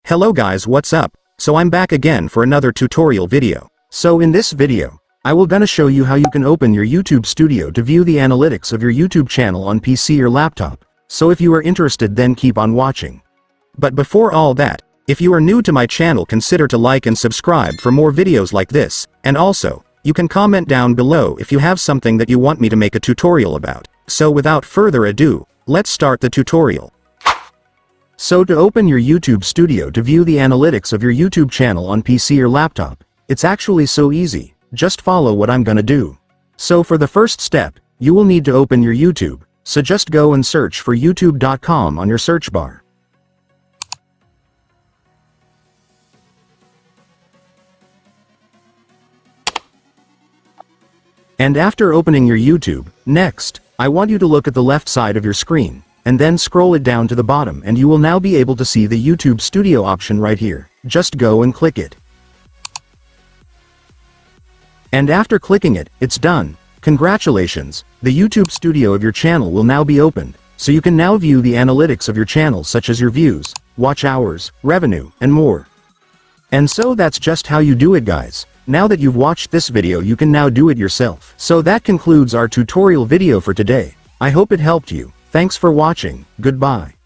Hello guys, what's up? So I'm back again for another tutorial video. So in this video, I will gonna show you how you can open your YouTube Studio to view the analytics of your YouTube channel on PC or laptop. So if you are interested, then keep on watching. But before all that, if you are new to my channel, consider to like and subscribe for more videos like this, and also, you can comment down below if you have something that you want me to make a tutorial about. So without further ado, let's start the tutorial. So to open your YouTube Studio to view the analytics of your YouTube channel on PC or laptop, it's actually so easy, just follow what I'm gonna do. So for the first step, you will need to open your YouTube, so just go and search for youtube.com on your search bar. And after opening your YouTube, next, I want you to look at the left side of your screen, and then scroll it down to the bottom, and you will now be able to see the YouTube Studio option right here. Just go and click it. And after clicking it, it's done. Congratulations, the YouTube Studio of your channel will now be opened, so you can now view the analytics of your channel, such as your views, watch hours, revenue, and more. And so that's just how you do it, guys. Now that you've watched this video, you can now do it yourself. So that concludes our tutorial video for today. I hope it helped you. Thanks for watching. Goodbye.